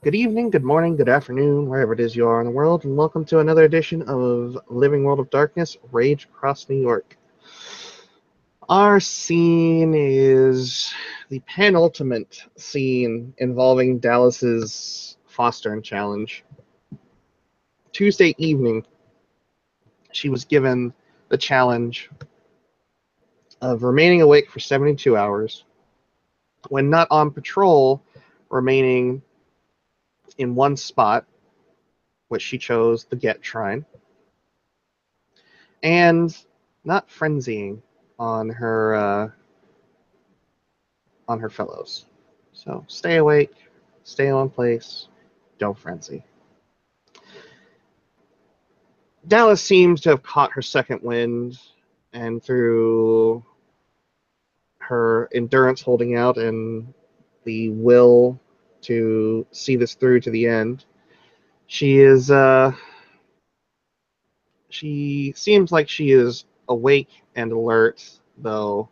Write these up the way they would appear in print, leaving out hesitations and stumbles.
Good evening, good morning, good afternoon, wherever it is you are in the world, and welcome to another edition of Living World of Darkness, Rage Across New York. Our scene is the penultimate scene involving Dallas's fostering challenge. Tuesday evening, she was given the challenge of remaining awake for 72 hours, when not on patrol, remaining in one spot, which she chose the Get Shrine, and not frenzying on her fellows. So stay awake, stay in one place, don't frenzy. Dallas seems to have caught her second wind, and through her endurance holding out and the will to see this through to the end, she seems like she is awake and alert, though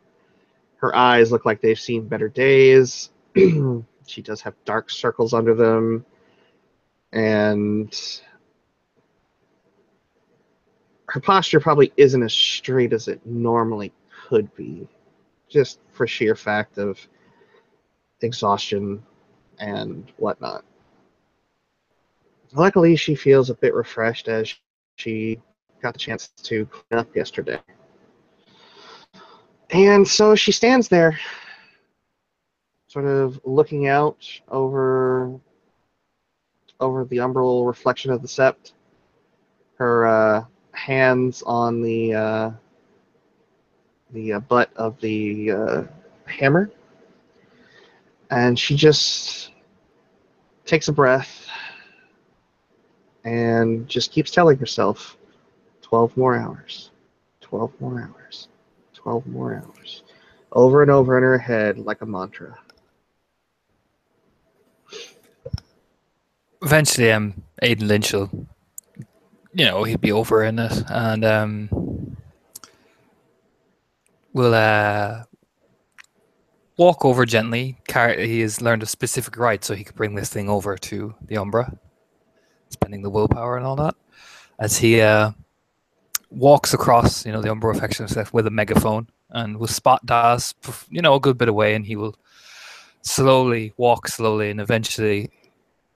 her eyes look like they've seen better days. She does have dark circles under them, and her posture probably isn't as straight as it normally could be, just for sheer fact of exhaustion and whatnot. Luckily, she feels a bit refreshed as she got the chance to clean up yesterday. And so she stands there, sort of looking out over the umbral reflection of the sept, her hands on the butt of the hammer, and she just takes a breath and just keeps telling herself, 12 more hours, 12 more hours, 12 more hours, over and over in her head like a mantra. Eventually, Aidan Lynch will, he'd be over in it, and we'll walk over gently. He has learned a specific rite so he could bring this thing over to the Umbra, spending the willpower and all that. As he walks across, the Umbra affection set with a megaphone, and will spot Das, a good bit away, and he will walk slowly, and eventually,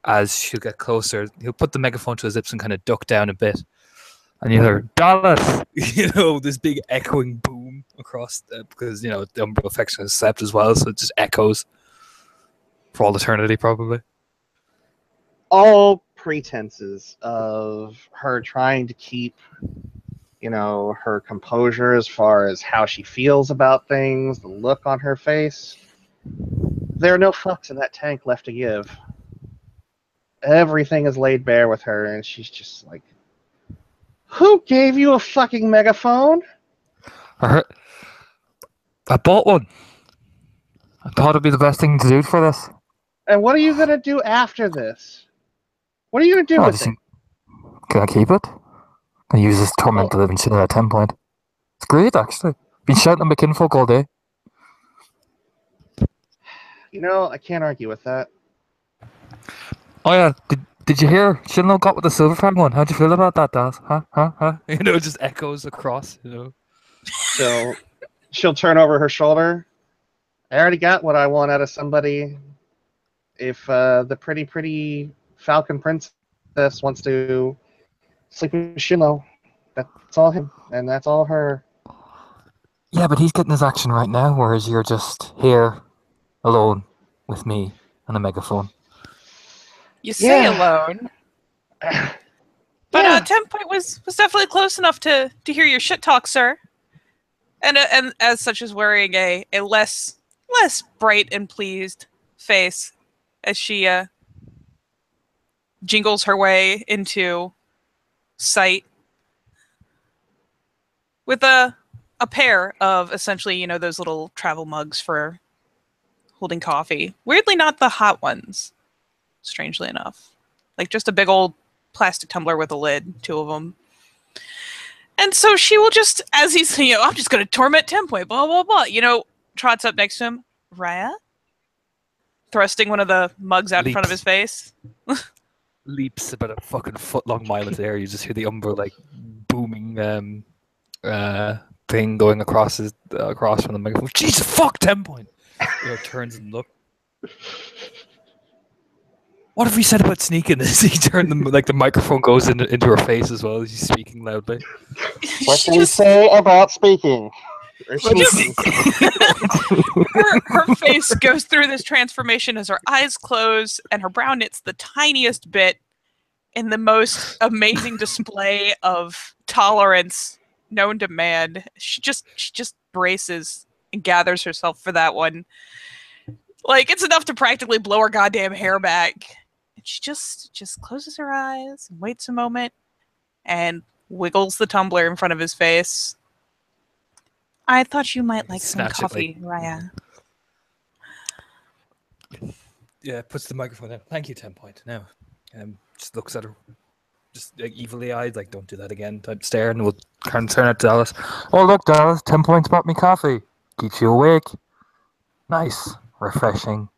as she'll get closer, he'll put the megaphone to his lips and kind of duck down a bit. And you hear, Dallas! This big echoing boom across, because, the Umbral affection is sept as well, so it just echoes for all eternity, probably. All pretenses of her trying to keep, her composure as far as how she feels about things, the look on her face. There are no fucks in that tank left to give. Everything is laid bare with her, and she's just like, who gave you a fucking megaphone? I bought one. I thought it'd be the best thing to do for this. And what are you going to do after this? What are you going to do with it? Can I keep it? I use this torment to live in at 10 point. It's great, actually. Been shouting at my kinfolk all day. I can't argue with that. Oh yeah, did you hear? Shinlo got with the silver fang one. How'd you feel about that, Daz? Huh? It just echoes across, So she'll turn over her shoulder. I already got what I want out of somebody. If the pretty Falcon Princess wants to sleep with Shinlo, that's all him, and that's all her. Yeah, but he's getting his action right now, whereas you're just here, alone, with me, and a megaphone. You say alone. But 10 point was definitely close enough to hear your shit talk, sir. And as such is wearing a less bright and pleased face as she jingles her way into sight with a pair of essentially, those little travel mugs for holding coffee. Weirdly not the hot ones, strangely enough. Like just a big old plastic tumbler with a lid, two of them. And so she will just, as he's, I'm just going to torment 10 point, blah, blah, blah, trots up next to him. Raya? thrusting one of the mugs out in front of his face. Leaps about a fucking foot-long mile into the air. You just hear the Umbra like booming thing going across from the megaphone. Jesus fuck, 10 point. Turns and look. What have we said about sneaking? As he turned the microphone goes into her face as well as he's speaking loudly. What can we say about speaking? Or Just- sneaking? her face goes through this transformation as her eyes close and her brow knits the tiniest bit in the most amazing display of tolerance known to man. She just braces and gathers herself for that one. Like, it's enough to practically blow her goddamn hair back. And she just closes her eyes and waits a moment and wiggles the tumbler in front of his face. I thought you might like some Snatch it, coffee, Raya. Yeah, puts the microphone down. Thank you, 10 point. Now, just looks at her, just like evilly eyed, like don't do that again type stare, and we'll turn at Dallas. Oh look, Dallas, 10 points bought me coffee. Keeps you awake. Nice, refreshing,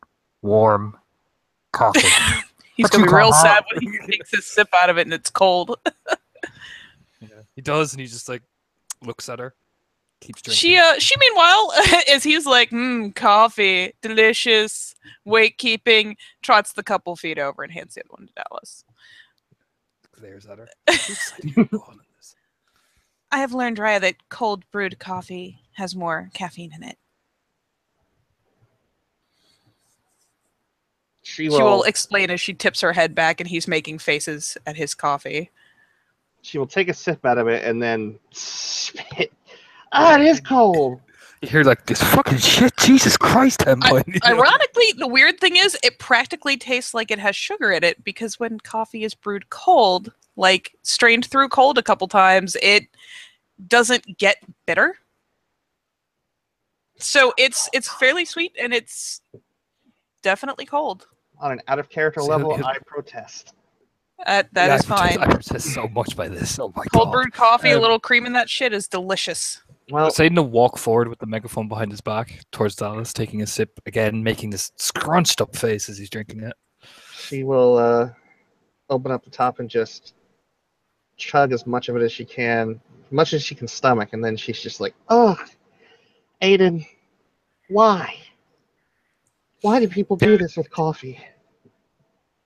warm coffee. He's But gonna you be real can't sad have- when he takes a sip out of it and it's cold. Yeah, he does, and he just like looks at her, keeps drinking. She meanwhile, as he's like, coffee, delicious, weight keeping, trots the couple feet over and hands the other one to Dallas. Glares at her. Whose side are you on in this? I have learned, Raya, that cold brewed coffee has more caffeine in it. She She will will explain as she tips her head back and he's making faces at his coffee. take a sip out of it and then spit. Ah, it is cold. You hear like this fucking shit. Jesus Christ, 10 point. Ironically, the weird thing is it practically tastes like it has sugar in it because when coffee is brewed cold, like strained through cold a couple times, it doesn't get bitter. So it's fairly sweet and it's definitely cold. On an out of character So level, he'll- I protest. That Yeah, is fine. I protest so much by this. Oh my Cold god. brewed coffee, a Um, little cream in that shit is delicious. Well, Saying to walk forward with the megaphone behind his back towards Dallas, taking a sip again, making this scrunched up face as he's drinking it. she will open up the top and just chug as much of it as she can, much as she can stomach, and then she's just like, "Oh, Aiden, why? Why do people do this with coffee?"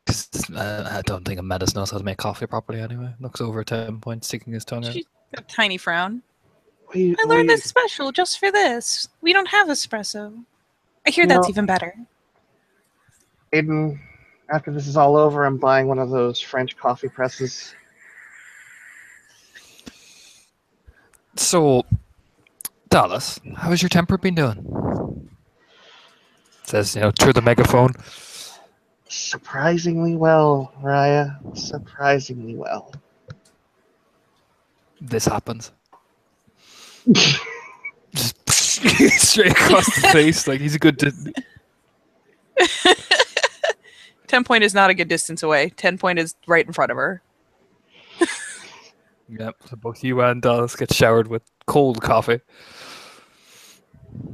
'Cause, I don't think a Metis knows how to make coffee properly anyway. Looks over at 10 point, sticking his tongue out. She's got a tiny frown. We, I learned we- this special just for this. We don't have espresso. I hear You that's know- even better. Aiden, after this is all over, I'm buying one of those French coffee presses. So, Dallas, how has your temper been doing? Says, through the megaphone. Surprisingly well, Raya. Surprisingly well. This happens. Just straight across the face, like he's a good. 10 point is not a good distance away. 10 point is right in front of her. Yep. So both you and Dallas get showered with cold coffee.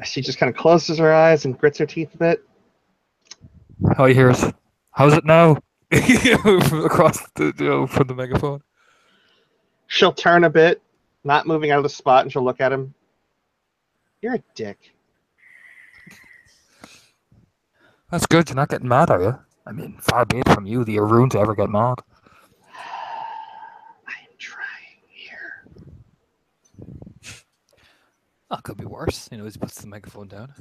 She just kind of closes her eyes and grits her teeth a bit. How you hear us? How's it now? Across the from the megaphone. She'll turn a bit, not moving out of the spot, and she'll look at him. You're a dick. That's good. You're not getting mad, are you? I mean, far be it from you, the Arun, to ever get mad. I am trying here. That could be worse. As he puts the megaphone down.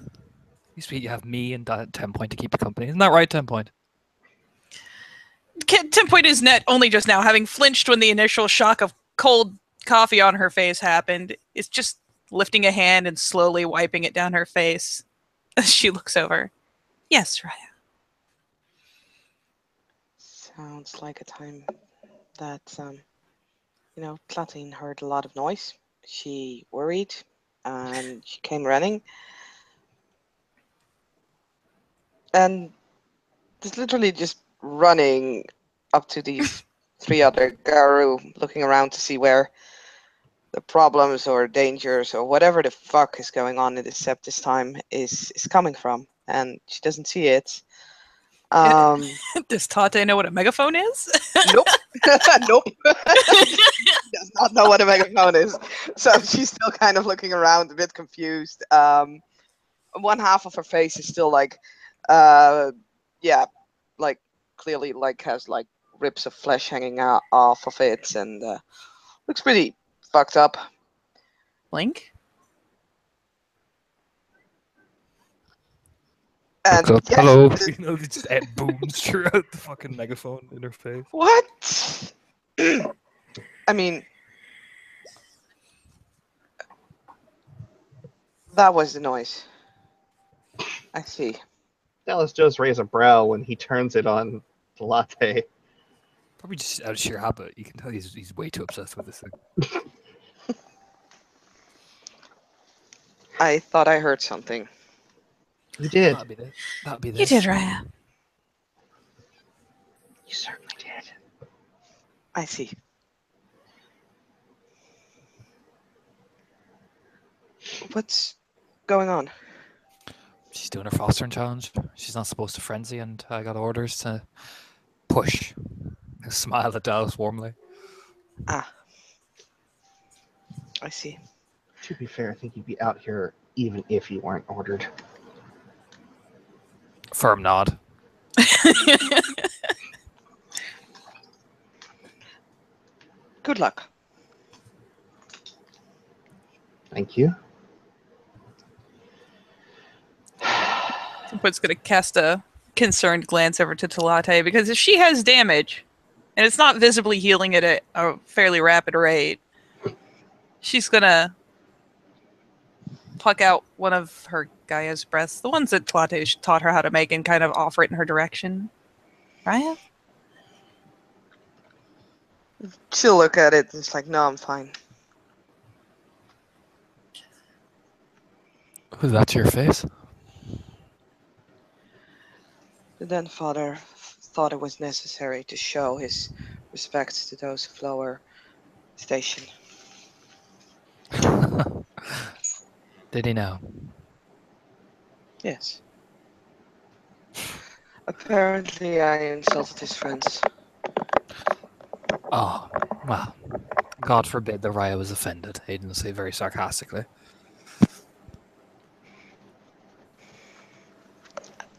You have me and 10 point to keep you company. Isn't that right, 10 point? 10 point is net only just now, having flinched when the initial shock of cold coffee on her face happened. Is just lifting a hand and slowly wiping it down her face as she looks over. Yes, Raya. Sounds like a time that, Platine heard a lot of noise. She worried and she came running. And just literally just running up to these three other Garu, looking around to see where the problems or dangers or whatever the fuck is going on in this sept this time is coming from. And she doesn't see it. Does Tate know what a megaphone is? Nope. Nope. Does not know what a megaphone is. So she's still kind of looking around, a bit confused. One half of her face is still like, yeah, like clearly like has like rips of flesh hanging out off of it, and looks pretty fucked up. Blink? And Looks up, yes, hello. You know, it just booms throughout the fucking megaphone in her face. what? I mean, that was the noise. I see. Dallas just raise a brow when he turns it on the latte. Probably just out of sheer habit. You can tell he's way too obsessed with this thing. I thought I heard something. You did. That'd be this. That'd be this. You did, Raya. You certainly did. I see. What's going on? She's doing her fostering challenge. She's not supposed to frenzy, and I got orders to push. I smiled at Dallas warmly. Ah. I see. To be fair, I think you'd be out here even if you weren't ordered. Firm nod. Good luck. Thank you. Simput's going to cast a concerned glance over to Talate, because if she has damage, and it's not visibly healing it at a fairly rapid rate, she's going to pluck out one of her Gaia's breaths, the ones that Talate taught her how to make, and kind of offer it in her direction. Raya? She'll look at it and it's like, no, I'm fine. Who's that to your face? The then father thought it was necessary to show his respect to those of lower station. Did he know? Yes. Apparently I insulted his friends. Oh, well. God forbid that Raya was offended. He didn't say very sarcastically.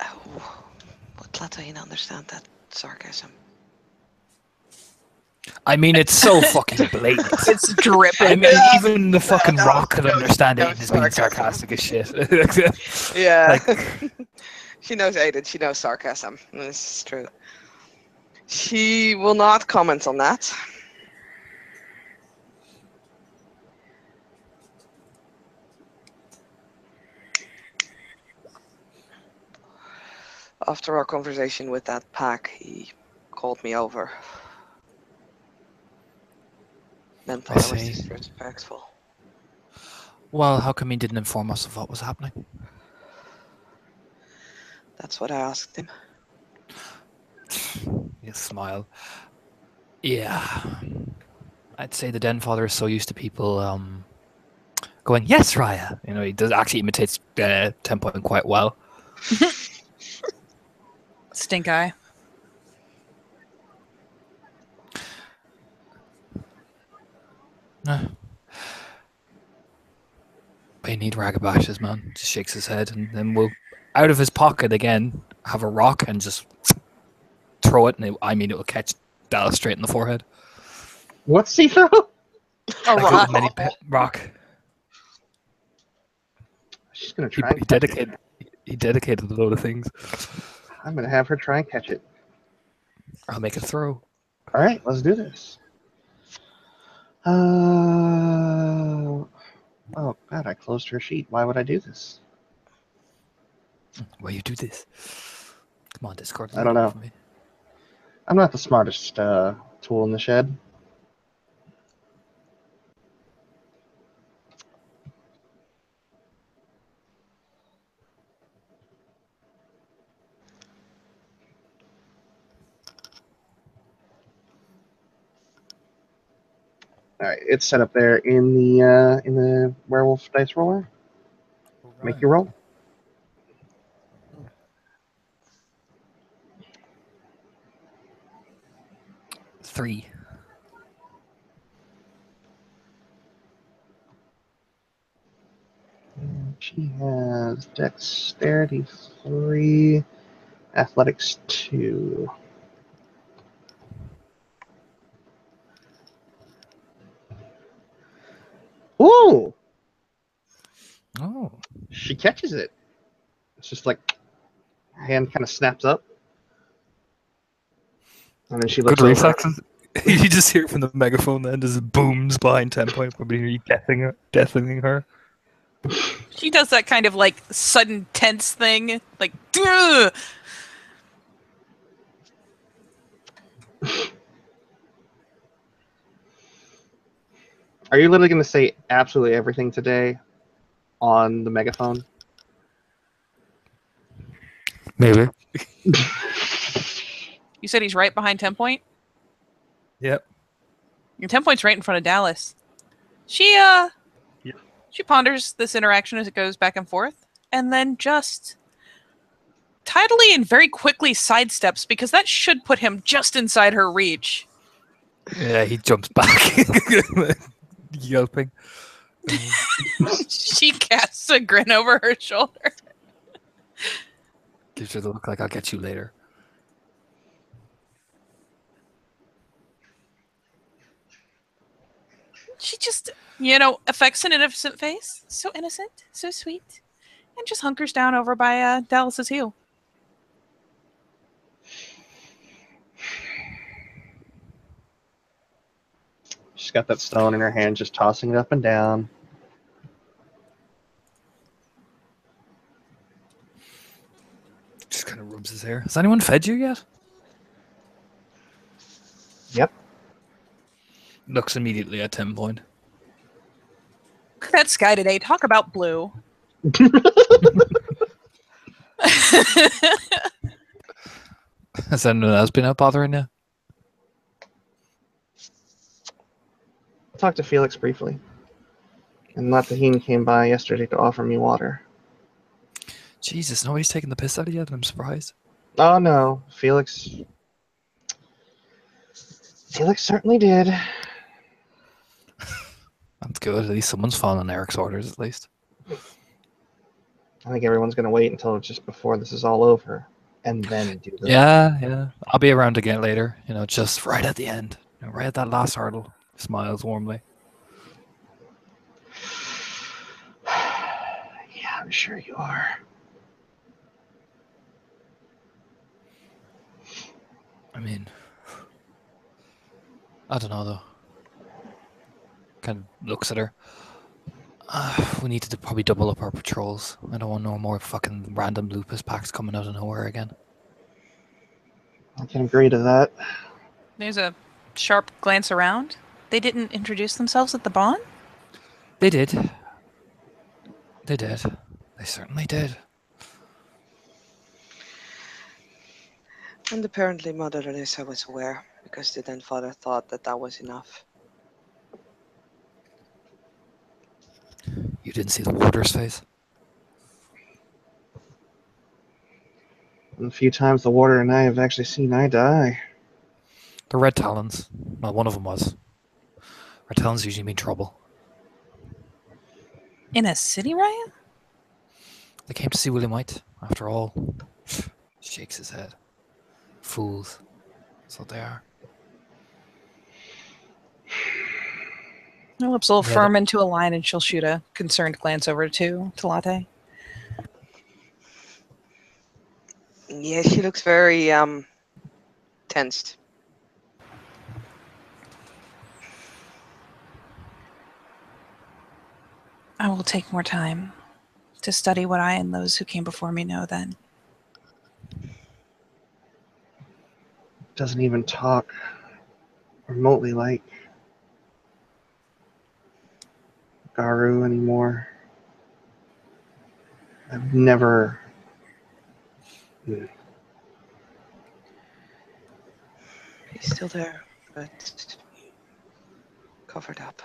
Oh, would Latoina understand that sarcasm? I mean, it's so fucking blatant. It's dripping. I mean, even the fucking No, rock could no, understand no it as being sarcasm. sarcastic as shit. Yeah. Like- She knows Aiden, she knows sarcasm. This is true. She will not comment on that. After our conversation with that pack, he called me over. Then thought I was see. disrespectful. Well, how come he didn't inform us of what was happening? That's what I asked him. You smile. Yeah. I'd say the Den Father is so used to people going, yes, Raya. You know, he does actually imitates Tempo quite well. Stink eye. But you need Ragabashes, man. Just shakes his head, and then we'll, out of his pocket again, have a rock and just throw it, and it will catch Dallas straight in the forehead. What's he throw? A Like rock. a mini rock. She's gonna He, try and he catch it. dedicated. He dedicated a load of things. I'm gonna have her try and catch it. I'll make a throw. All right, let's do this. Oh God, I closed her sheet. Why would I do this? Why you do this? Come on, Discord. I don't know. For me. I'm not the smartest tool in the shed. All right, it's set up there in the werewolf dice roller. Make your roll. 3. And she has dexterity 3, athletics 2. Ooh! Oh. She catches it. It's just like her hand kind of snaps up. And then she looks Good over. reflexes. You just hear from the megaphone then as it booms behind 10 point, probably deafening her. She does that kind of like sudden tense thing, like. Duh! Are you literally going to say absolutely everything today on the megaphone? Maybe. You said he's right behind 10 Point? Yep. Your 10 Point's right in front of Dallas. She she ponders this interaction as it goes back and forth, and then just tidily and very quickly sidesteps because that should put him just inside her reach. Yeah, he jumps back, yelping. She casts a grin over her shoulder. Gives her the look like I'll get you later. She just, affects an innocent face. So innocent, so sweet. And just hunkers down over by Dallas's heel. She's got that stone in her hand, just tossing it up and down. Just kind of rubs his hair. Has anyone fed you yet? Yep. Looks immediately at 10 Point. Look at that sky today. Talk about blue. Has anyone else been out bothering you? I talked to Felix briefly. And Latahine came by yesterday to offer me water. Jesus, nobody's taking the piss out of you yet. I'm surprised. Oh no, Felix certainly did. That's good. At least someone's following Eric's orders, at least. I think everyone's going to wait until just before this is all over, and then do the. Yeah. I'll be around again later. Just right at the end. Right at that last hurdle. Smiles warmly. Yeah, I'm sure you are. I mean, I don't know though. Kind of looks at her. We need to probably double up our patrols. I don't want no more fucking random lupus packs coming out of nowhere again. I can agree to that. There's a sharp glance around. They didn't introduce themselves at the Bond? They did. They did. They certainly did. And apparently Mother Elisa was aware, because the then father thought that was enough. You didn't see the warder's face? And a few times the warder and I have actually seen eye to eye. The Red Talons. Well, one of them was. Red Talons usually mean trouble. In a city riot? They came to see William White, after all. Shakes his head. Fools. That's what they are. Her lips will Yeah, firm into a line and she'll shoot a concerned glance over to Latte. Yeah, she looks very tensed. I will take more time to study what I and those who came before me know then. Doesn't even talk remotely like Garu anymore. I've never. He's still there, but covered up.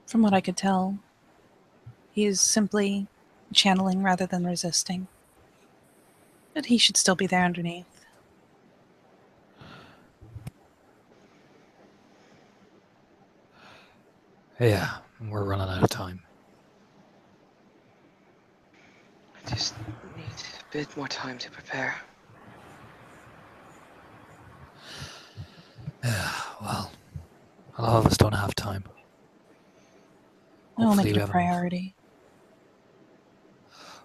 From what I could tell, he is simply channeling rather than resisting. But he should still be there underneath. Yeah, we're running out of time. I just need a bit more time to prepare. Yeah, well, a lot of us don't have time. I'll make Hopefully it we a have enough. priority.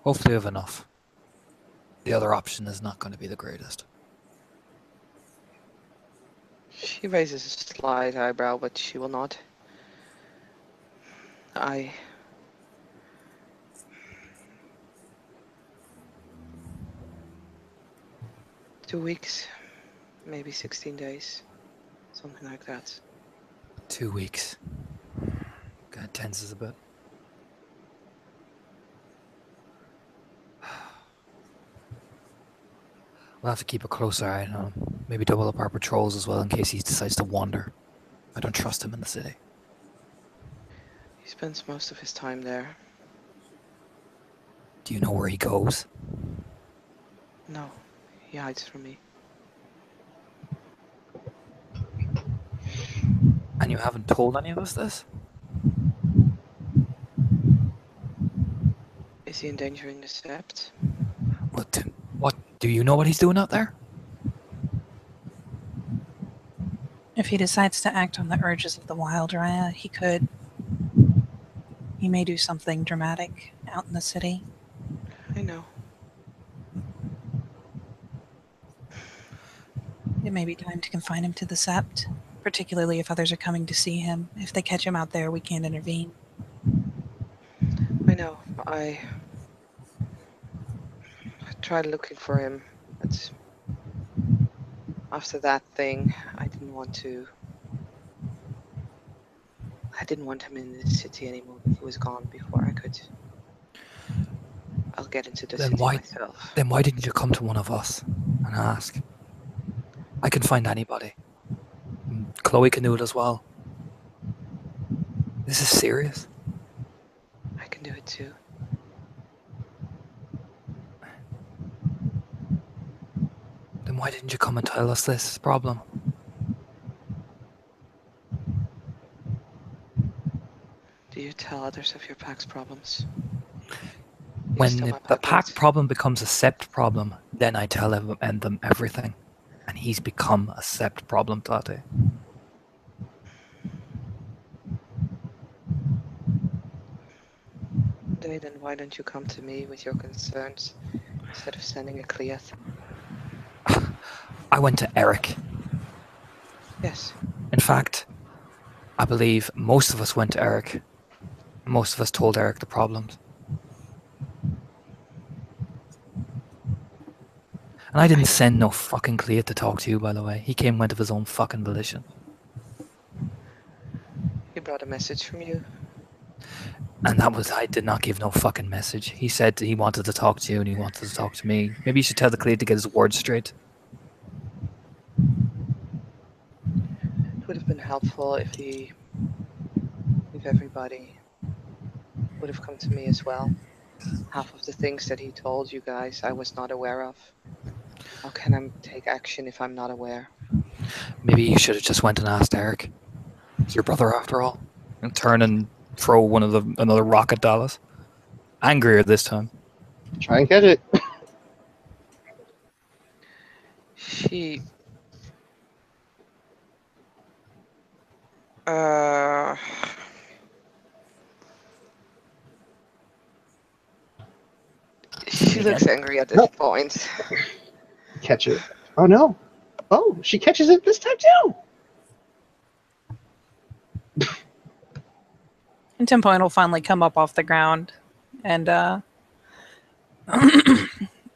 Hopefully we have enough. The other option is not going to be the greatest. She raises a slight eyebrow, but she will not. 2 weeks, maybe 16 days, something like that. 2 weeks. Kind of tenses a bit. We'll have to keep a closer eye on him. Maybe double up our patrols as well in case he decides to wander. I don't trust him in the city. He spends most of his time there. Do you know where he goes? No, he hides from me. And you haven't told any of us this? Is he endangering the sept? What? Do you know what he's doing out there? If he decides to act on the urges of the wild Raya, he could. He may do something dramatic out in the city. I know. It may be time to confine him to the sept, particularly if others are coming to see him. If they catch him out there, we can't intervene. I know. I tried looking for him, but after that thing, I didn't want him in the city anymore, but he was gone before I could. I'll get into the city myself. Then why didn't you come to one of us and ask? I can find anybody. Chloe can do it as well. This is serious. I can do it too. Then why didn't you come and tell us this problem? Do you tell others of your pack's problems? When the pack problem becomes a sept problem, then I tell them everything. And he's become a sept problem, Tate. Then why don't you come to me with your concerns instead of sending a Cleath? I went to Eric. Yes. In fact, I believe most of us went to Eric. Most of us told Eric the problems. And I didn't send no fucking Cleath to talk to you, by the way. He came and went of his own fucking volition. He brought a message from you. And I did not give no fucking message. He said he wanted to talk to you and he wanted to talk to me. Maybe you should tell the Cleath to get his words straight. It would have been helpful if everybody would have come to me as well. Half of the things that he told you guys I was not aware of. How can I take action if I'm not aware? Maybe you should have just went and asked Eric. It's your brother after all. And turn and throw another rock at Dallas. Angrier this time. Try and catch it. She looks angry at this point. Catch it. Oh no. Oh, she catches it this time too. And 10 Point will finally come up off the ground and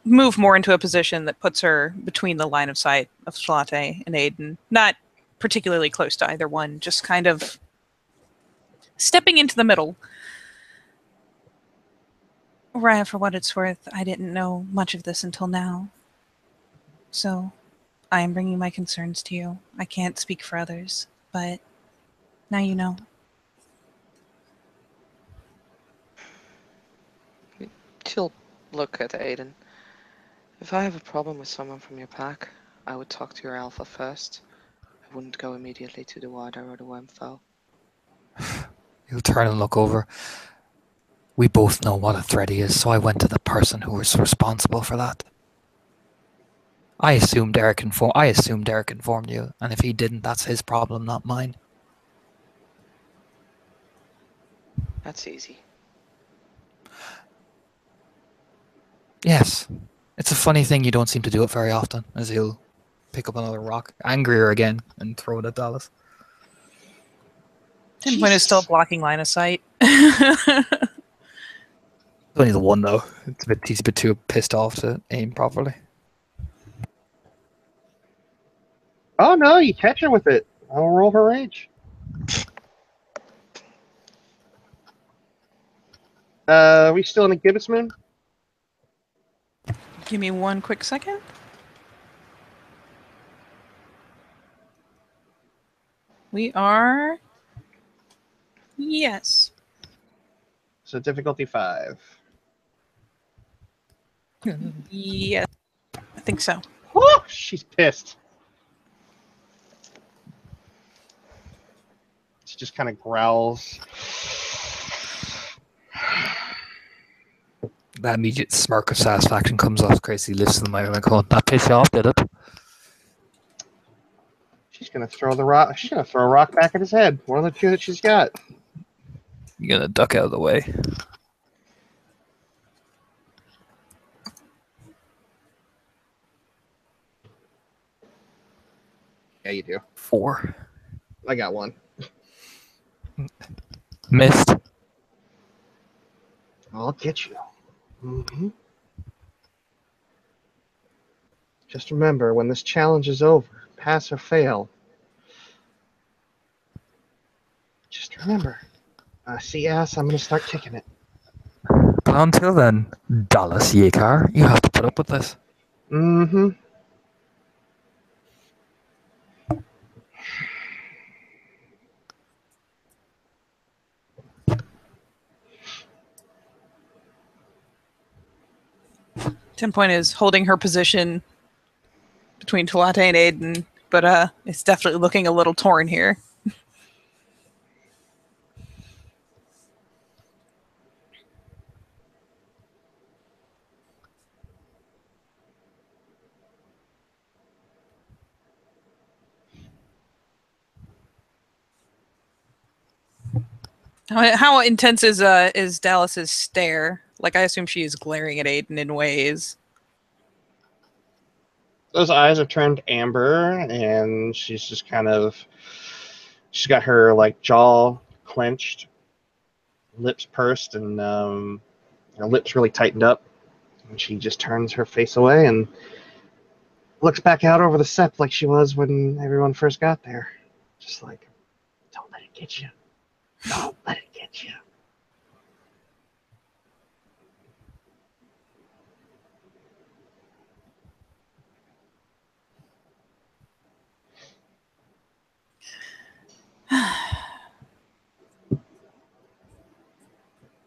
move more into a position that puts her between the line of sight of Schlate and Aiden. Not particularly close to either one, just kind of stepping into the middle. Raya, for what it's worth, I didn't know much of this until now. So, I am bringing my concerns to you. I can't speak for others, but now you know. She'll look at Aiden. If I have a problem with someone from your pack, I would talk to your alpha first. I wouldn't go immediately to the water or the wormfowl. He'll turn and look over. We both know what a threat he is, so I went to the person who was responsible for that. I assumed Eric informed you, and if he didn't, that's his problem, not mine. That's easy. Yes. It's a funny thing you don't seem to do it very often, as he'll pick up another rock, angrier again, and throw it at Dallas. 10 point is still Jesus. blocking line of sight. It's only the one, though. He's a bit too pissed off to aim properly. Oh no, you catch her with it. I'll roll her rage. Are we still in a gibbous moon? Give me one quick second. We are. Yes. So difficulty 5. Yes. I think so. Woo! She's pissed. She just kind of growls. That immediate smirk of satisfaction comes off. Crazy lifts the mic like, oh, that pissed you off, did it? She's gonna throw the rock. She's gonna throw a rock back at his head. One of the two that she's got. You're gonna duck out of the way. Yeah, you do. 4. I got one. Missed. I'll get you. Mm-hmm. Just remember, when this challenge is over, pass or fail. Just remember, I see ass, I'm gonna start kicking it. But until then, Dallas Yekar, you have to put up with this. Mm-hmm. Ten point is holding her position between Talate and Aiden, but it's definitely looking a little torn here. How intense is Dallas's stare? Like, I assume she is glaring at Aiden in ways. Those eyes have turned amber, and she's just kind of. She's got her like jaw clenched, lips pursed, and her lips really tightened up. And she just turns her face away and looks back out over the sept like she was when everyone first got there. Just like, don't let it get you. Don't let it get you.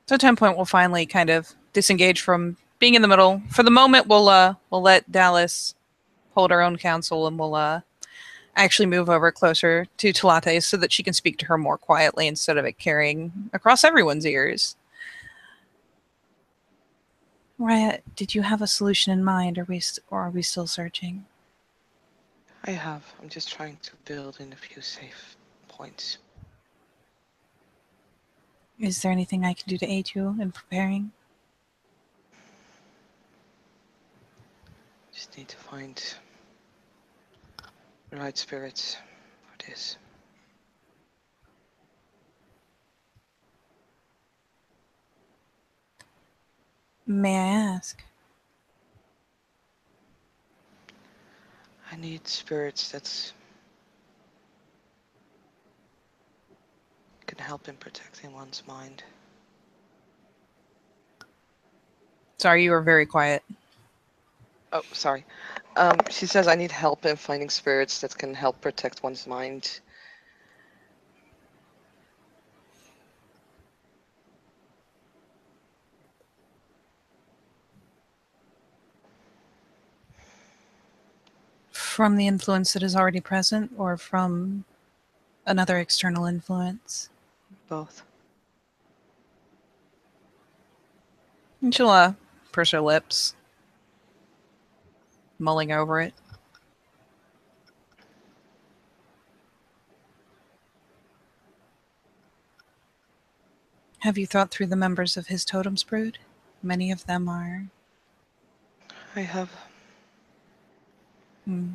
So 10 point will finally kind of disengage from being in the middle. For the moment, we'll let Dallas hold her own counsel, and we'll actually move over closer to Talate so that she can speak to her more quietly instead of it carrying across everyone's ears. Riot, did you have a solution in mind, or are we still searching? I have. I'm just trying to build in a few safe points. Is there anything I can do to aid you in preparing? Just need to find the right spirits for this. May I ask? I need spirits that can help in protecting one's mind. Sorry, you were very quiet. Oh, sorry. She says I need help in finding spirits that can help protect one's mind. From the influence that is already present, or from another external influence? Both. And she'll purse her lips, mulling over it. Have you thought through the members of his totem's brood? Many of them are... I have. Hmm.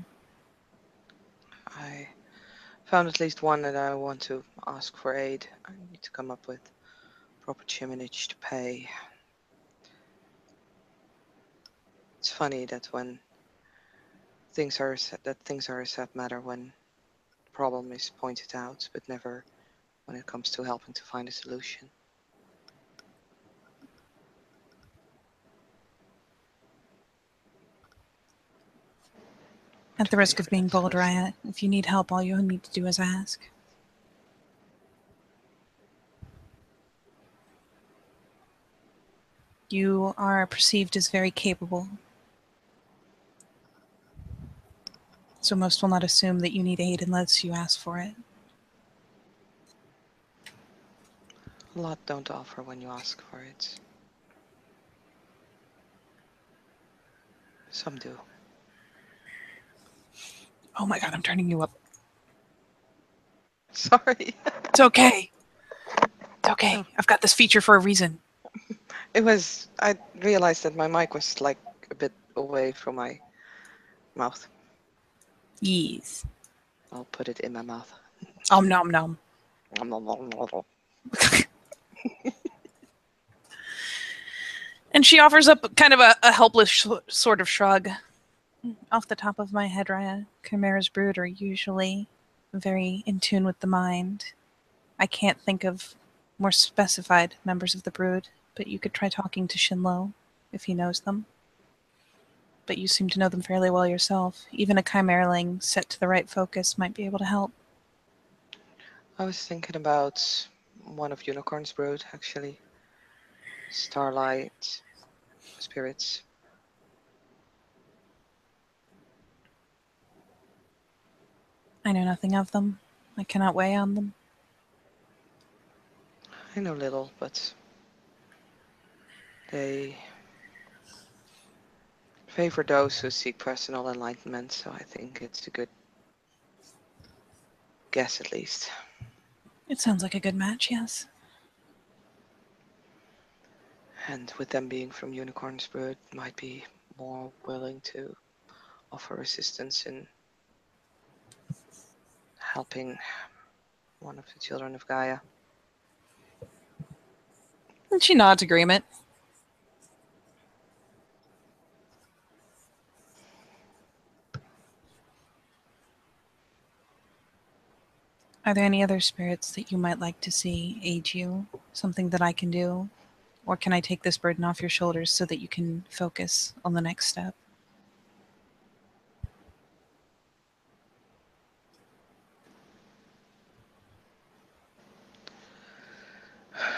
I found at least one that I want to ask for aid. I need to come up with proper chiminage to pay. It's funny that when things are a sad matter when the problem is pointed out, but never when it comes to helping to find a solution. At the risk of being bold, Solution. Raya, if you need help, all you need to do is ask. You are perceived as very capable. So most will not assume that you need aid unless you ask for it. A lot don't offer when you ask for it. Some do. Oh my god, I'm turning you up. Sorry. It's okay. It's okay. No. I've got this feature for a reason. I realized that my mic was like a bit away from my mouth. Yes. I'll put it in my mouth. Nom nom. And she offers up kind of a helpless sort of shrug. Off the top of my head, Raya, Chimera's brood are usually very in tune with the mind. I can't think of more specified members of the brood, but you could try talking to Shinlo, if he knows them. But you seem to know them fairly well yourself. Even a Chimerling set to the right focus might be able to help. I was thinking about one of Unicorn's brood, actually. Starlight spirits. I know nothing of them. I cannot weigh on them. I know little, but they favor those who seek personal enlightenment, so I think it's a good guess at least. It sounds like a good match, yes. And with them being from Unicorn's brood, might be more willing to offer assistance in helping one of the children of Gaia. And she nods agreement. Are there any other spirits that you might like to see aid you? Something that I can do? Or can I take this burden off your shoulders so that you can focus on the next step?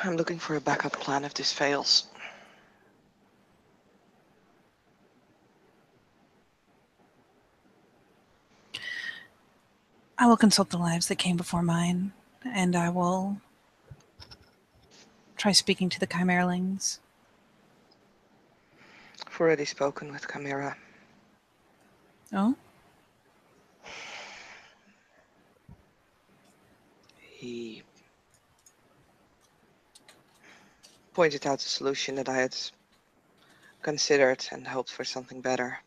I'm looking for a backup plan if this fails. I will consult the lives that came before mine, and I will try speaking to the Chimerlings. I've already spoken with Chimera. Oh? He pointed out a solution that I had considered and hoped for something better.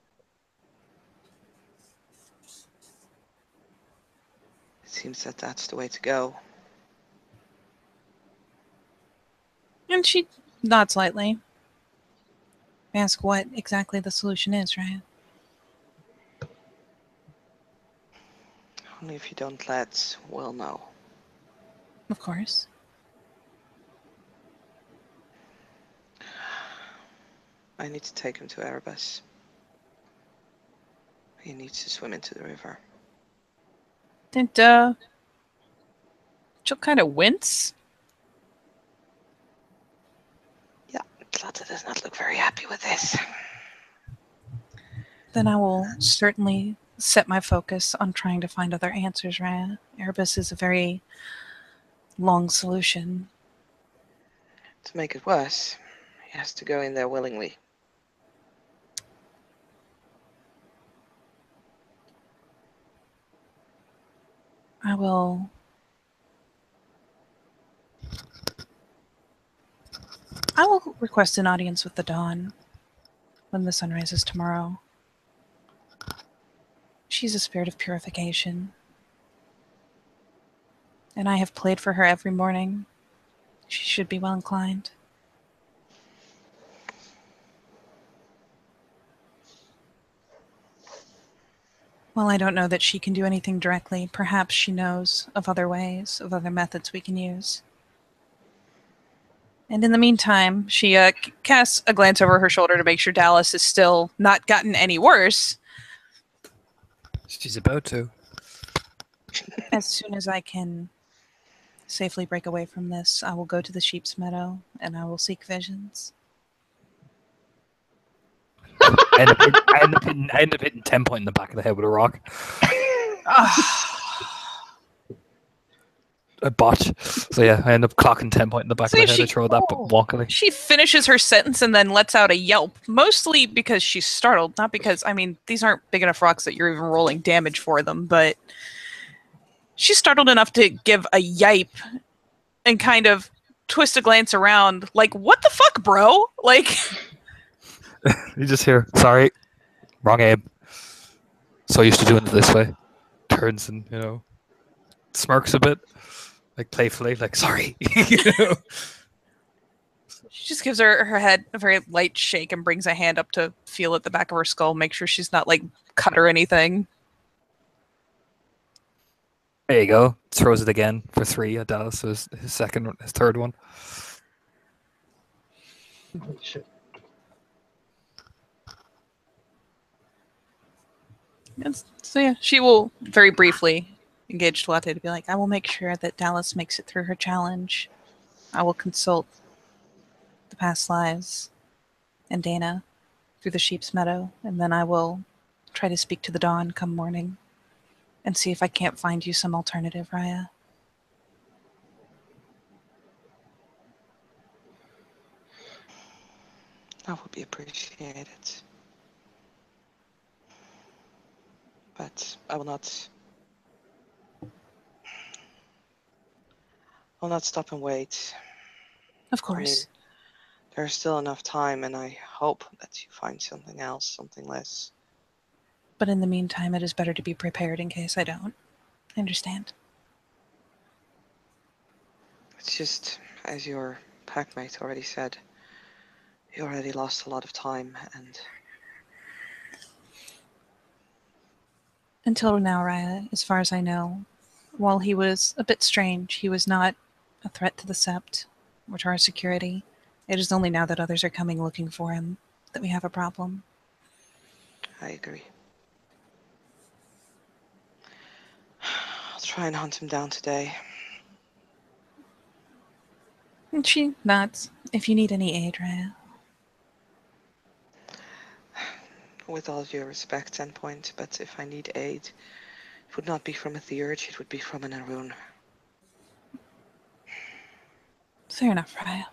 It seems that that's the way to go. And she nods slightly. Ask what exactly the solution is, right? Only if you don't let Will know. Of course. I need to take him to Erebus. He needs to swim into the river. Didn't, she'll kind of wince. Yeah, Lotta does not look very happy with this. Then I will certainly set my focus on trying to find other answers, Raya. Erebus is a very long solution. To make it worse, he has to go in there willingly. I will request an audience with the Dawn when the sun rises tomorrow. She's a spirit of purification, and I have played for her every morning. She should be well inclined. While I don't know that she can do anything directly, perhaps she knows of other ways, of other methods we can use. And in the meantime, she casts a glance over her shoulder to make sure Dallas is still not gotten any worse. She's about to. As soon as I can safely break away from this, I will go to the sheep's meadow and I will seek visions. I end up hitting 10 point in the back of the head with a rock. A botch. So yeah, I end up clocking 10 point in the back of the head. I throw that wonkily. She finishes her sentence and then lets out a yelp, mostly because she's startled, not because, these aren't big enough rocks that you're even rolling damage for them, but she's startled enough to give a yipe and kind of twist a glance around, like, what the fuck, bro? Like... You just hear, sorry, wrong aim. So used to doing it this way. Turns and, smirks a bit. Like, playfully, like, sorry. She just gives her head a very light shake and brings a hand up to feel at the back of her skull, make sure she's not, like, cut or anything. There you go. Throws it again for 3 at Dallas. So his third one. Holy shit. So yeah, she will very briefly engage Tuate to be like, I will make sure that Dallas makes it through her challenge. I will consult the past lives and Dana through the sheep's meadow, and then I will try to speak to the Dawn come morning and see if I can't find you some alternative, Raya. That would be appreciated. But I will not stop and wait. Of course. There's still enough time, and I hope that you find something else, something less. But in the meantime, it is better to be prepared in case I don't. I understand. It's just, as your packmate already said, you already lost a lot of time, and... Until now, Raya, as far as I know, while he was a bit strange, he was not a threat to the Sept or to our security. It is only now that others are coming looking for him that we have a problem. I agree. I'll try and hunt him down today. And she nods. If you need any aid, Raya. With all due respect, Endpoint, but if I need aid, it would not be from a Theurge, it would be from an Arun. Fair enough, Raya.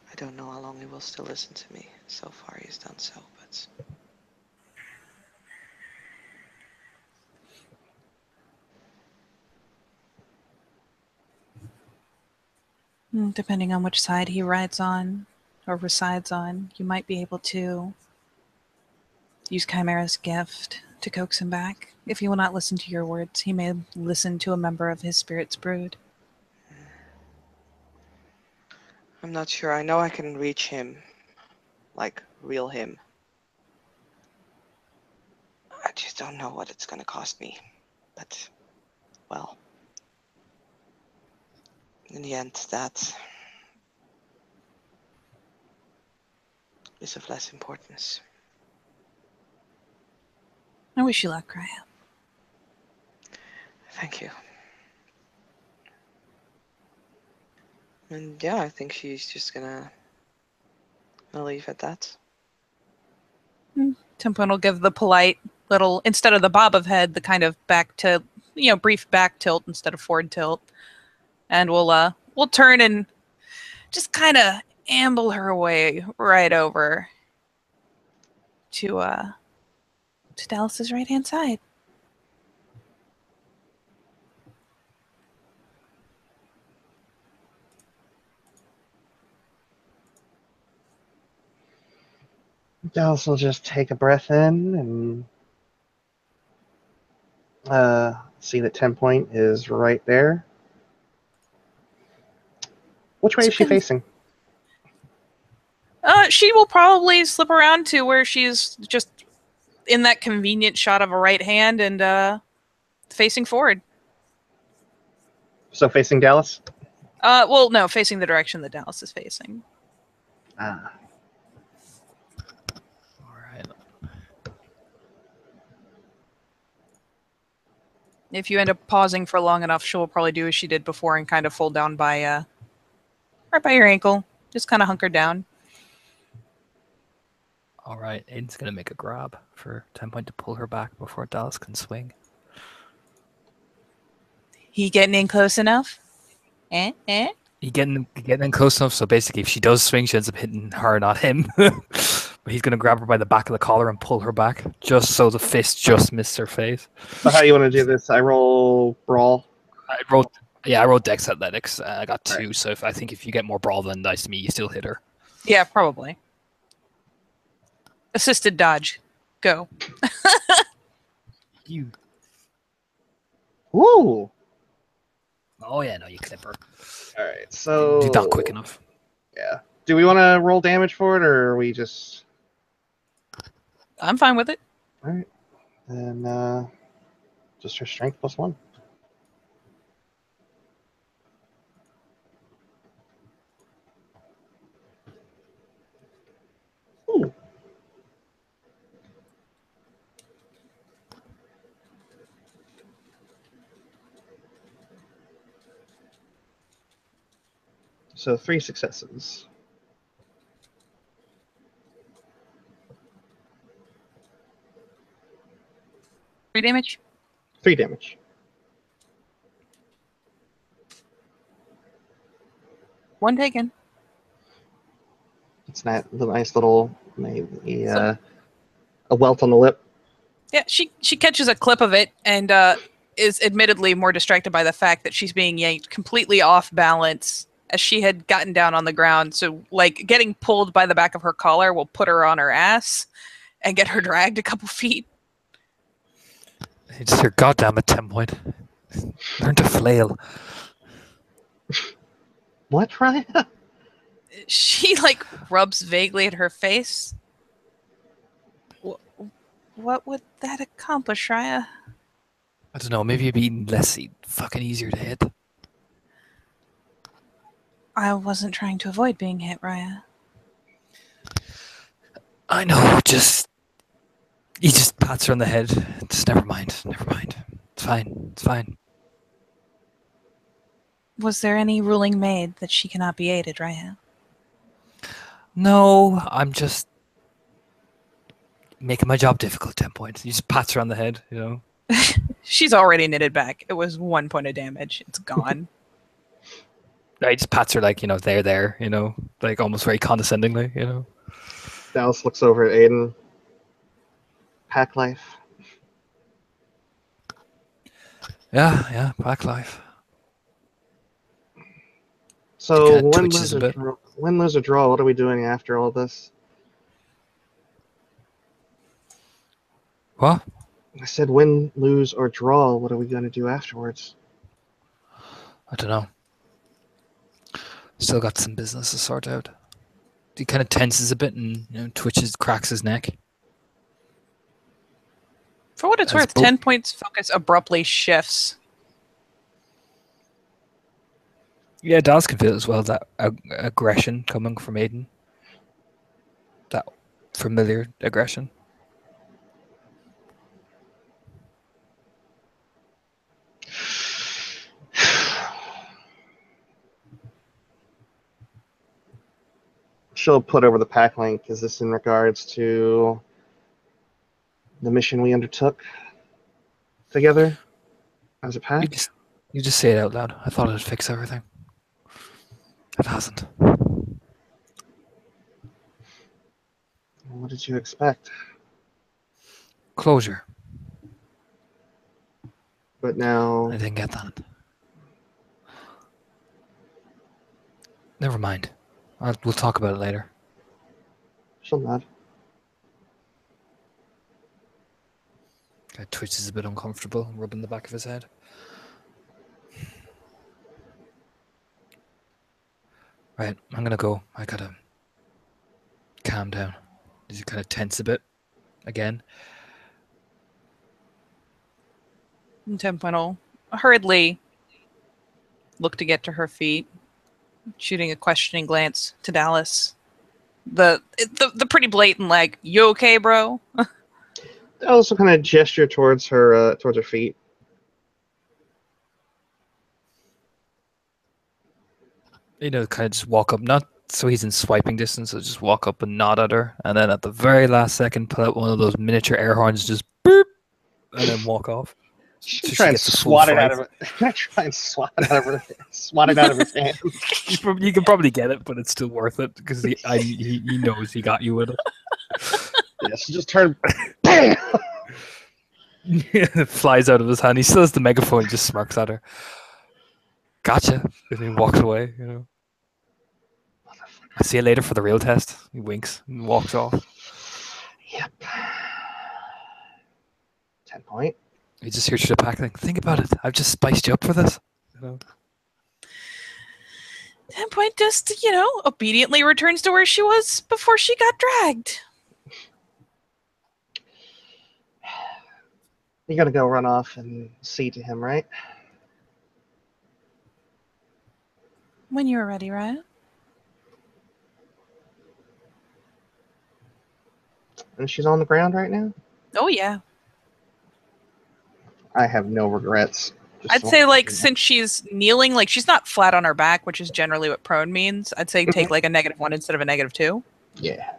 I don't know how long he will still listen to me. So far he's done so, but... Depending on which side he rides on or resides on, you might be able to use Chimera's gift to coax him back. If he will not listen to your words, he may listen to a member of his spirit's brood. I'm not sure. I know I can reach him. Like, real him. I just don't know what it's gonna cost me. But, well... in the end, that... is of less importance. I wish you luck, Raya. Thank you. And yeah, I think she's just gonna leave at that. Templin will give the polite little, instead of the bob of head, the kind of back to, brief back tilt instead of forward tilt. And we'll turn and just kind of amble her way right over to Dallas's right hand side. Dallas will just take a breath in and see that 10 point is right there. Which way is she facing? She will probably slip around to where she's just in that convenient shot of a right hand and facing forward. So facing Dallas? Well, no, facing the direction that Dallas is facing. Ah. All right. If you end up pausing for long enough, she'll probably do as she did before and kind of fold down by right by your ankle. Just kind of hunker down. All right. Aiden's going to make a grab for 10 point to pull her back before Dallas can swing. He getting in close enough? He getting in close enough, so basically if she does swing, she ends up hitting her, not him. But he's going to grab her by the back of the collar and pull her back, just so the fist just missed her face. So how do you want to do this? I roll brawl. I wrote Dex Athletics. I got 2, right. So I think if you get more brawl than dice to me, you still hit her. Yeah, probably. Assisted dodge. Go. You. Woo! Oh yeah, no, you clip her. All right, so do that quick enough. Yeah. Do we want to roll damage for it, or are we just? I'm fine with it. All right, then just her strength +1. Ooh. So 3 successes. Three damage? 3 damage. One taken. It's not the nice little maybe a welt on the lip. Yeah, she catches a clip of it and is admittedly more distracted by the fact that she's being yanked completely off balance as she had gotten down on the ground. So, like, getting pulled by the back of her collar will put her on her ass and get her dragged a couple feet. It's your goddamn 10 point. Learn to flail. What, Raya? She, like, rubs vaguely at her face. What would that accomplish, Raya? I don't know, maybe it'd be less fucking easier to hit. I wasn't trying to avoid being hit, Raya. I know, he just pats her on the head. Just never mind. It's fine. Was there any ruling made that she cannot be aided, Raya? No, I'm just making my job difficult. 10 points. He just pats her on the head, you know. She's already knitted back. It was 1 point of damage. It's gone. He just pats her like, there, like almost very condescendingly, Dallas looks over at Aiden. Pack life. Yeah, pack life. So win, lose, or draw, what are we doing after all this? What? I said win, lose, or draw. What are we going to do afterwards? I don't know. Still got some business to sort out. He kind of tenses a bit and twitches, cracks his neck. For what it's worth, 10 points focus abruptly shifts. Yeah, Dallas can feel as well, that aggression coming from Aiden. That familiar aggression. she'll put over the pack link. Is this in regards to the mission we undertook together as a You pack? just say it out loud. I thought it'd fix everything. It hasn't. What did you expect? Closure. But now, I didn't get that. Never mind. We'll talk about it later. she'll nod. Guy twitches a bit uncomfortable, rubbing the back of his head. Right, I'm gonna go. I gotta calm down. Does he kind of tense a bit again? And 10.0 hurriedly look to get to her feet, shooting a questioning glance to Dallas. The pretty blatant, like, you okay, bro? I also kind of gesture towards her feet. Kind of just walk up, not so he's in swiping distance, so just walk up and nod at her, and then at the very last second, pull out one of those miniature air horns, just boop, and then walk off. She's So gonna she try and gets the full swat it out fright. of it. Gonna try and swat it out of her, swat it out of his hand. You can probably get it, but it's still worth it because he knows he got you with it. Yeah, she just turned. Bam! It flies out of his hand. He still has the megaphone. He just smirks at her. Gotcha. And he walks away. I'll see you later for the real test. He winks and walks off. Yep. 10 point. He just hears the pack like, think about it. I've just spiced you up for this. 10 just, obediently returns to where she was before she got dragged. You gotta go run off and see to him, right? When you were ready, right? And she's on the ground right now? Oh, yeah. I have no regrets. I'd say, since she's kneeling, she's not flat on her back, which is generally what prone means. I'd say take, a -1 instead of a -2. Yeah.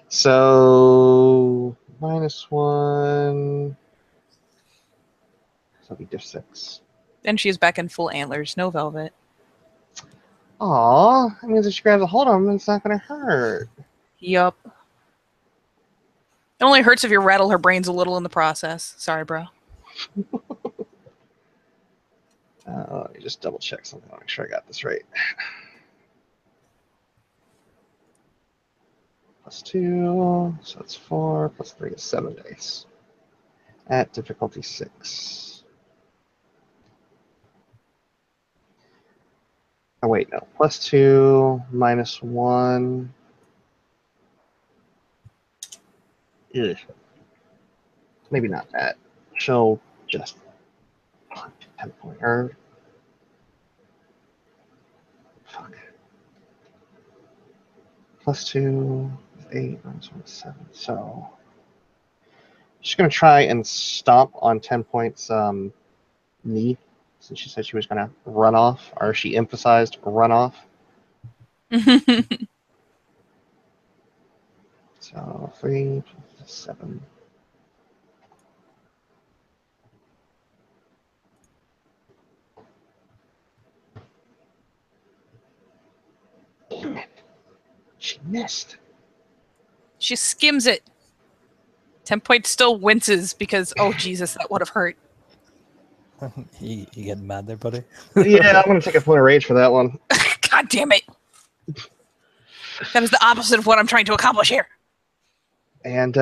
So, -1. So it'll be diff 6. And she's back in full antlers, no velvet. Aw, that means if she grabs a hold of him, it's not gonna hurt. Yup. It only hurts if you rattle her brains a little in the process. Sorry, bro. Let me just double check something. I'll make sure I got this right. +2, so it's 4, +3 is 7 dice. At difficulty 6. Oh wait, no. +2, -1. Ugh. Maybe not that. She'll just 10 point or fuck. +2 is 8, -1 is 7. So she's gonna try and stomp on 10 points knee, since she said she was gonna run off, or she emphasized run off. So 3 + 7. Damn it. She missed. She skims it. 10 still winces because, oh, Jesus, that would have hurt. You getting mad there, buddy? Yeah, I'm gonna take a point of rage for that one. God damn it. That is the opposite of what I'm trying to accomplish here. And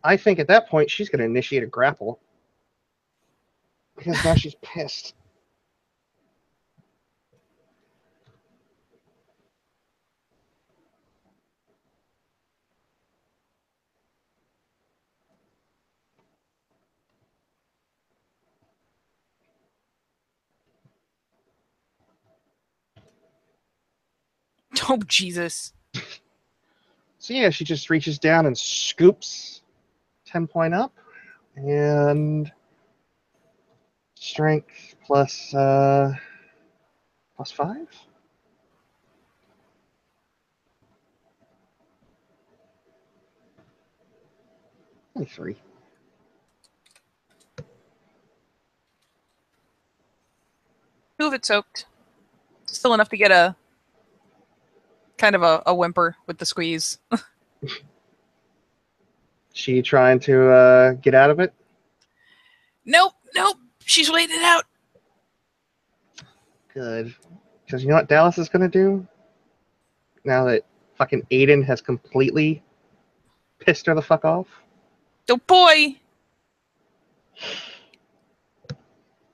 I think at that point she's gonna initiate a grapple. Because now she's pissed. Oh, Jesus. So yeah, she just reaches down and scoops 10 point up, and strength plus +5. Only 3. Two of it soaked. Still enough to get a kind of a whimper with the squeeze. She trying to get out of it? Nope. She's waiting it out. Good. Because you know what Dallas is going to do? Now that fucking Aiden has completely pissed her the fuck off. Oh boy.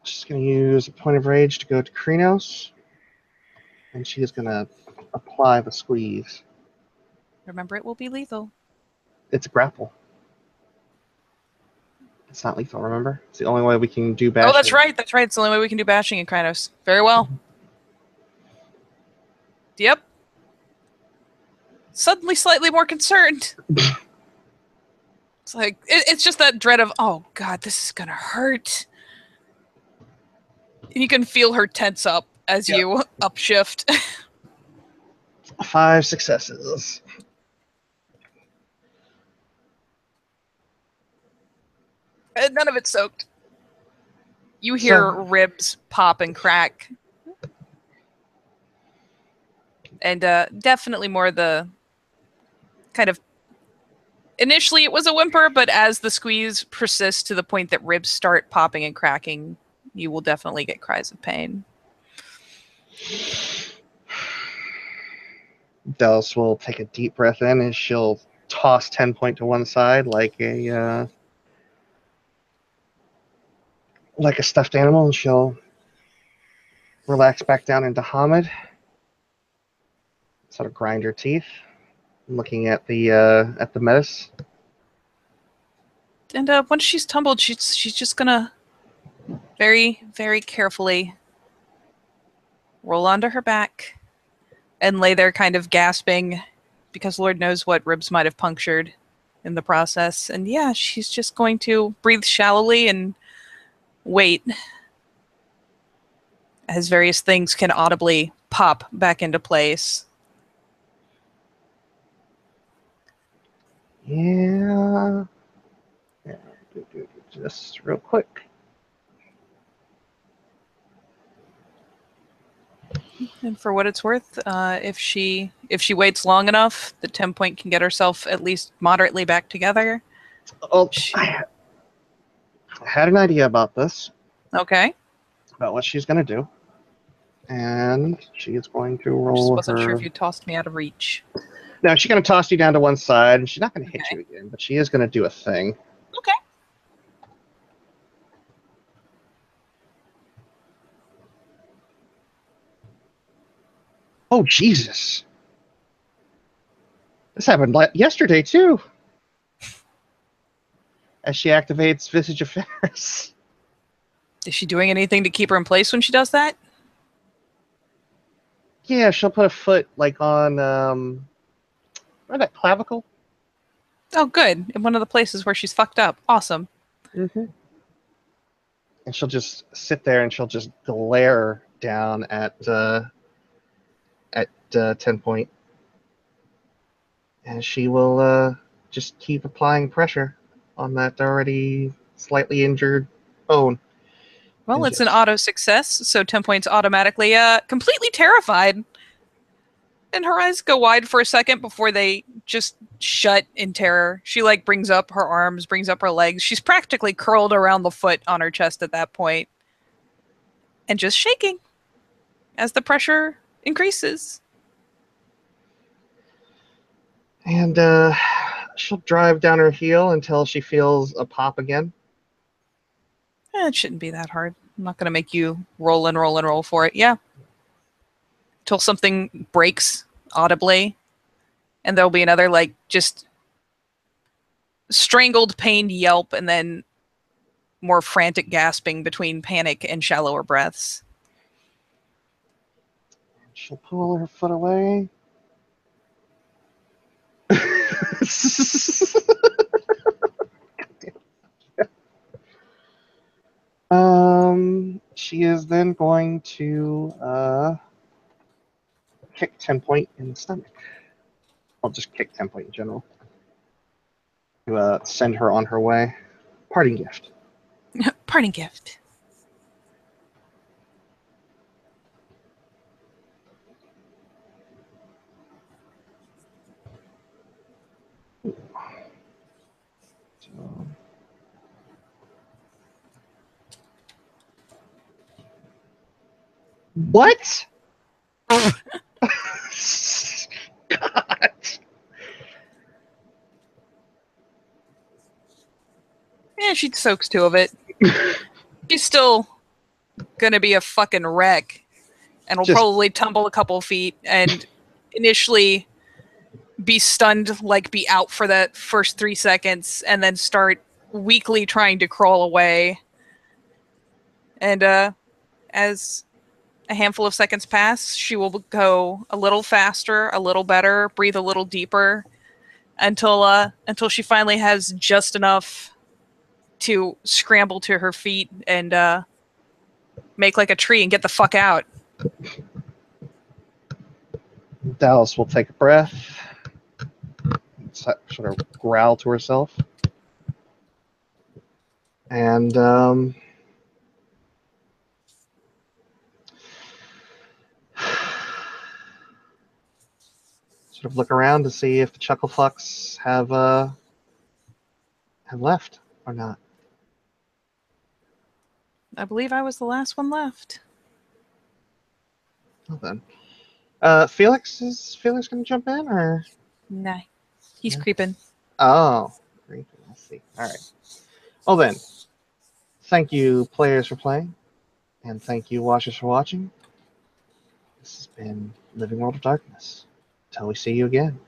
She's going to use a point of rage to go to Krenos. And she is going to apply the squeeze. Remember, it will be lethal. It's a grapple. It's not lethal, remember? It's the only way we can do bashing. Oh, that's right. It's the only way we can do bashing in Krynos. Very well. Yep. Suddenly slightly more concerned. It's like, it's just that dread of, oh god, this is gonna hurt. And you can feel her tense up as you upshift. 5 successes. And none of it soaked. You hear ribs pop and crack. And definitely more the kind of... Initially it was a whimper, but as the squeeze persists to the point that ribs start popping and cracking, you will definitely get cries of pain. Dallas will take a deep breath in and she'll toss 10 point to one side like a stuffed animal, and she'll relax back down into Hamid. Sort of grind her teeth, looking at the Metis. And once she's tumbled, she's just gonna very, very carefully roll onto her back and lay there kind of gasping, because Lord knows what ribs might have punctured in the process. And yeah, she's just going to breathe shallowly and wait as various things can audibly pop back into place. Yeah. Just real quick. And for what it's worth, if she waits long enough, the 10 point can get herself at least moderately back together. Oh, I had an idea about this. Okay. About what she's going to do. And she is going to roll Just wasn't her... sure if you tossed me out of reach. No, she's going to toss you down to one side, and she's not going to hit you again, but she is going to do a thing. Okay. Oh, Jesus. This happened yesterday, too. As she activates Visage Affairs. Is she doing anything to keep her in place when she does that? Yeah, she'll put a foot, like, on, where that clavicle? Oh, good. In one of the places where she's fucked up. Awesome. Mm-hmm. And she'll just sit there and she'll just glare down at 10 point. And she will just keep applying pressure on that already slightly injured bone. Well, it's an auto success, so 10 points automatically completely terrified. And her eyes go wide for a second before they just shut in terror. She like brings up her arms, brings up her legs. She's practically curled around the foot on her chest at that point. And just shaking as the pressure increases. And she'll drive down her heel until she feels a pop again. It shouldn't be that hard. I'm not going to make you roll and roll and roll for it. Yeah. Till something breaks audibly. And there'll be another, like, just strangled, pained yelp, and then more frantic gasping between panic and shallower breaths. She'll pull her foot away. She is then going to kick 10 point in the stomach. I'll just kick 10 point in general. to send her on her way. Parting gift. Parting gift. So, what? God. Yeah, she soaks two of it. She's still gonna be a fucking wreck, and will Just- probably tumble a couple feet and initially be stunned, like be out for the first 3 seconds, and then start weakly trying to crawl away. And as a handful of seconds pass, she will go a little faster, a little better, breathe a little deeper, until she finally has just enough to scramble to her feet and make like a tree and get the fuck out. Dallas will take a breath, sort of growl to herself, and sort of look around to see if the chuckle fucks have left or not. I believe I was the last one left. Well then, is Felix going to jump in or? Nah, he's Yeah. creeping. Oh, great. I see. All right. Well then, thank you players for playing, and thank you watchers for watching. This has been Living World of Darkness. Until we see you again.